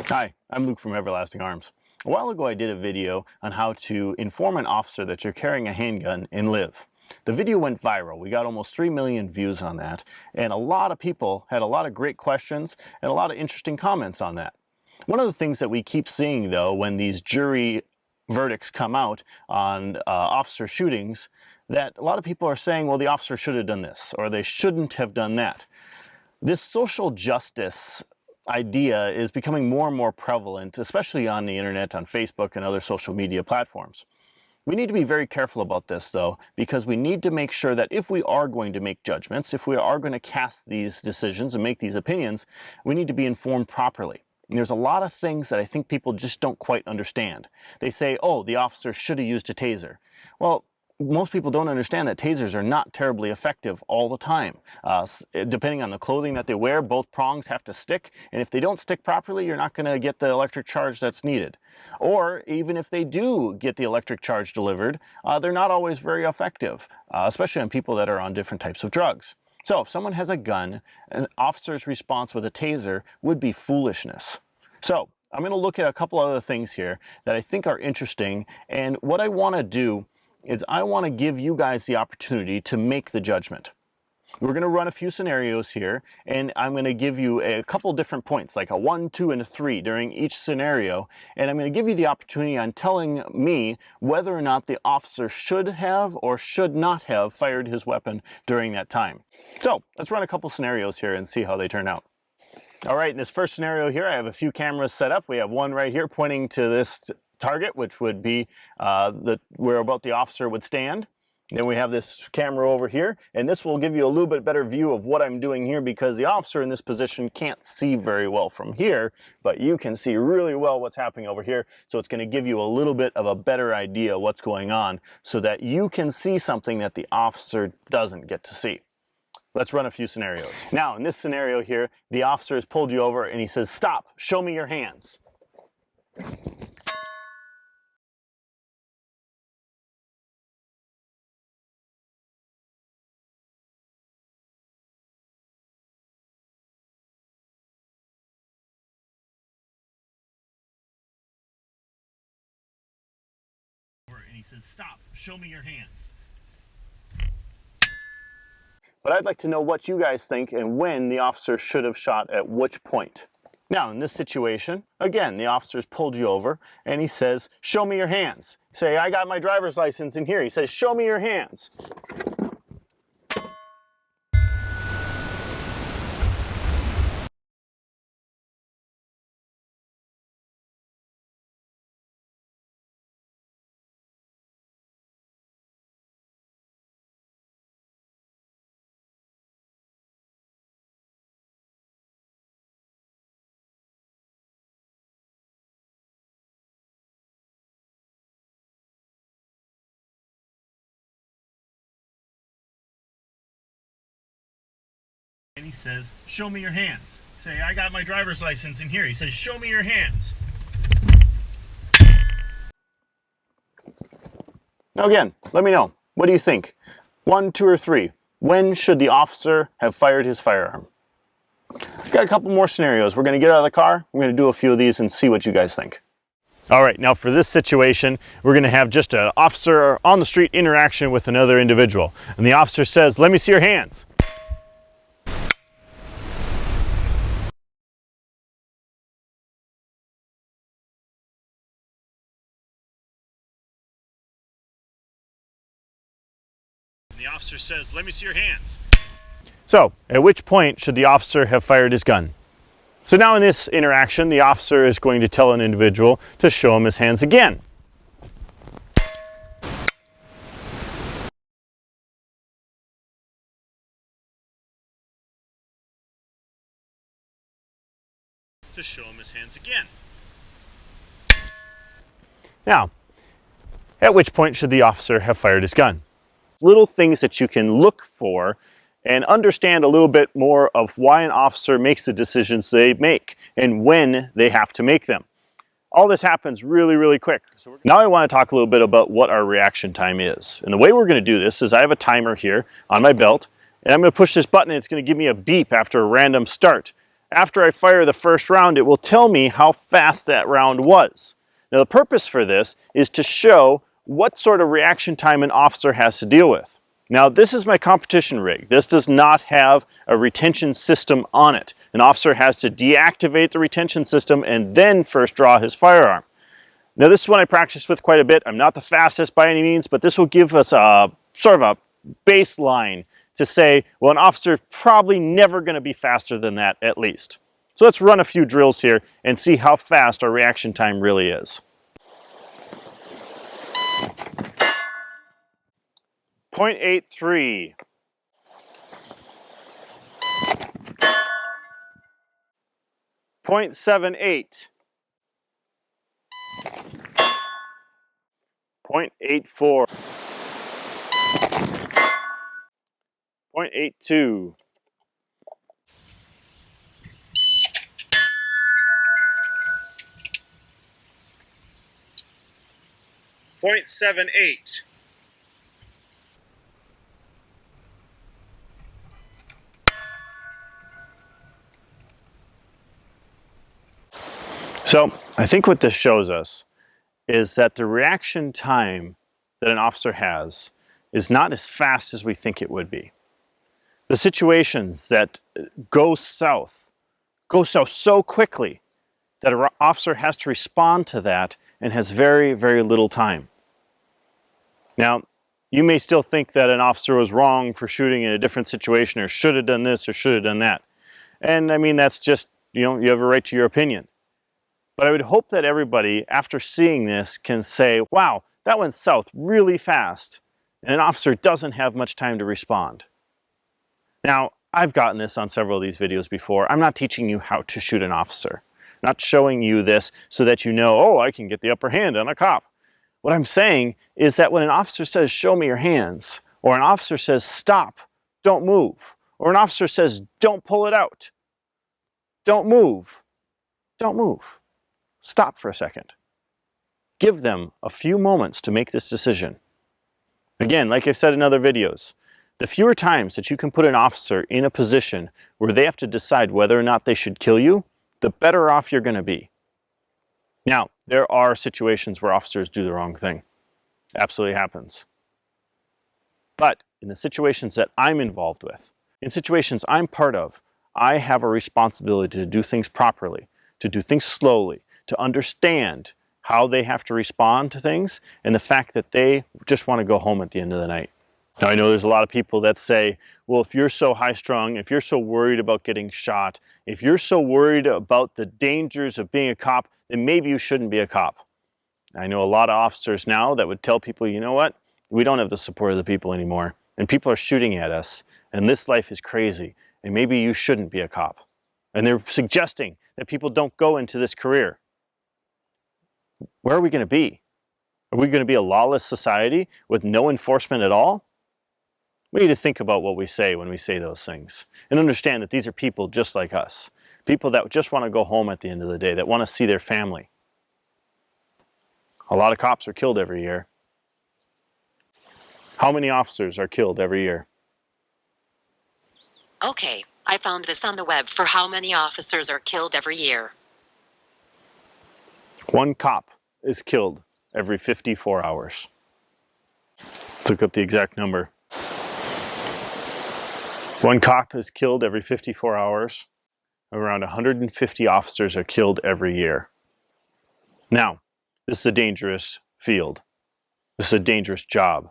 Hi, I'm Luke from Everlasting Arms. A while ago I did a video on how to inform an officer that you're carrying a handgun and live. The video went viral. We got almost 3 million views on that, and a lot of people had a lot of great questions and a lot of interesting comments on that. One of the things that we keep seeing though when these jury verdicts come out on officer shootings, that a lot of people are saying, well, the officer should have done this or they shouldn't have done that. This social justice idea is becoming more and more prevalent, especially on the internet, on Facebook and other social media platforms. We need to be very careful about this though, because we need to make sure that if we are going to make judgments, if we are going to cast these decisions and make these opinions, we need to be informed properly. And there's a lot of things that I think people just don't quite understand. They say, oh, the officer should have used a taser. Well, most people don't understand that tasers are not terribly effective all the time. Depending on the clothing that they wear, both prongs have to stick, and if they don't stick properly, you're not going to get the electric charge that's needed. Or even if they do get the electric charge delivered, they're not always very effective, especially on people that are on different types of drugs. So if someone has a gun, an officer's response with a taser would be foolishness. So I'm going to look at a couple other things here that I think are interesting, and what I want to do is I want to give you guys the opportunity to make the judgment. We're going to run a few scenarios here, and I'm going to give you a couple different points, like a 1, 2, and a 3 during each scenario, and I'm going to give you the opportunity on telling me whether or not the officer should have or should not have fired his weapon during that time. So let's run a couple scenarios here and see how they turn out. All right, in this first scenario here, I have a few cameras set up. We have one right here pointing to this target, which would be where about the officer would stand. Then we have this camera over here, and this will give you a little bit better view of what I'm doing here, because the officer in this position can't see very well from here, but you can see really well what's happening over here. So it's going to give you a little bit of a better idea of what's going on so that you can see something that the officer doesn't get to see. Let's run a few scenarios. Now, in this scenario here, the officer has pulled you over and he says, "Stop, show me your hands." And he says, "Stop, show me your hands." But I'd like to know what you guys think and when the officer should have shot at which point. Now, in this situation, again, the officer's pulled you over and he says, "Show me your hands." You say, "I got my driver's license in here." He says, "Show me your hands." And he says, "Show me your hands." Say, "I got my driver's license in here." He says, "Show me your hands." Now again, let me know. What do you think? 1, 2, or 3. When should the officer have fired his firearm? I've got a couple more scenarios. We're going to get out of the car. We're going to do a few of these and see what you guys think. All right, now for this situation, we're going to have just an officer on the street interaction with another individual. And the officer says, "Let me see your hands." And the officer says, "Let me see your hands." So, at which point should the officer have fired his gun? So now in this interaction, the officer is going to tell an individual to show him his hands again. To show him his hands again. Now, at which point should the officer have fired his gun? Little things that you can look for and understand a little bit more of why an officer makes the decisions they make and when they have to make them. All this happens really, really quick. Now I want to talk a little bit about what our reaction time is. And the way we're going to do this is I have a timer here on my belt, and I'm going to push this button and it's going to give me a beep after a random start. after I fire the first round, it will tell me how fast that round was. Now the purpose for this is to show what sort of reaction time an officer has to deal with. Now this is my competition rig. This does not have a retention system on it. An officer has to deactivate the retention system and then first draw his firearm. Now this is one I practiced with quite a bit. I'm not the fastest by any means, but this will give us a sort of a baseline to say, well, an officer probably never going to be faster than that at least. So let's run a few drills here and see how fast our reaction time really is. 0.83. 0.78. 0.84. 0.82. 0.78. So I think what this shows us is that the reaction time that an officer has is not as fast as we think it would be. The situations that go south so quickly that an officer has to respond to that and has very, very little time. Now, you may still think that an officer was wrong for shooting in a different situation or should have done this or should have done that. And I mean, that's just, you know, you have a right to your opinion. But I would hope that everybody, after seeing this, can say, wow, that went south really fast, and an officer doesn't have much time to respond. Now, I've gotten this on several of these videos before. I'm not teaching you how to shoot an officer. I'm not showing you this so that you know, oh, I can get the upper hand on a cop. What I'm saying is that when an officer says, show me your hands, or an officer says, stop, don't move, or an officer says, don't pull it out, don't move, don't move. Stop for a second. Give them a few moments to make this decision. Again, like I've said in other videos, the fewer times that you can put an officer in a position where they have to decide whether or not they should kill you, the better off you're going to be. Now, there are situations where officers do the wrong thing. Absolutely happens. But in the situations that I'm involved with, in situations I'm part of, I have a responsibility to do things properly, to do things slowly, to understand how they have to respond to things and the fact that they just want to go home at the end of the night. Now, I know there's a lot of people that say, well, if you're so high-strung, if you're so worried about getting shot, if you're so worried about the dangers of being a cop, then maybe you shouldn't be a cop. I know a lot of officers now that would tell people, you know what? We don't have the support of the people anymore, and people are shooting at us, and this life is crazy, and maybe you shouldn't be a cop. And they're suggesting that people don't go into this career. Where are we going to be? Are we going to be a lawless society with no enforcement at all? We need to think about what we say when we say those things and understand that these are people just like us. People that just want to go home at the end of the day, that want to see their family. A lot of cops are killed every year. How many officers are killed every year? Okay, I found this on the web for how many officers are killed every year. One cop is killed every 54 hours. Let's look up the exact number. One cop is killed every 54 hours. Around 150 officers are killed every year. Now, this is a dangerous field. This is a dangerous job.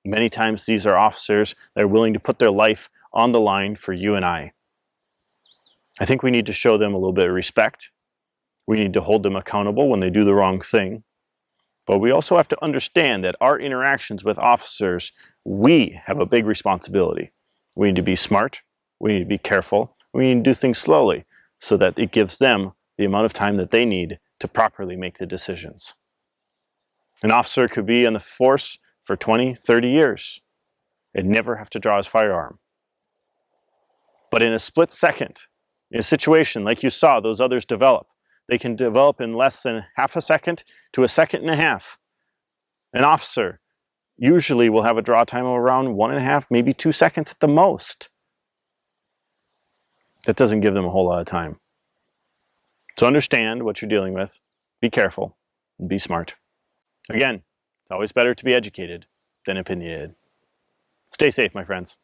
Many times these are officers that are willing to put their life on the line for you and I. I think we need to show them a little bit of respect. We need to hold them accountable when they do the wrong thing. But we also have to understand that our interactions with officers, we have a big responsibility. We need to be smart. We need to be careful. We need to do things slowly so that it gives them the amount of time that they need to properly make the decisions. An officer could be in the force for 20, 30 years and never have to draw his firearm. But in a split second, in a situation like you saw those others develop, they can develop in less than half a second to a second and a half. An officer usually will have a draw time of around 1.5, maybe 2 seconds at the most. that doesn't give them a whole lot of time. So understand what you're dealing with, be careful, and be smart. Again, it's always better to be educated than opinionated. Stay safe, my friends.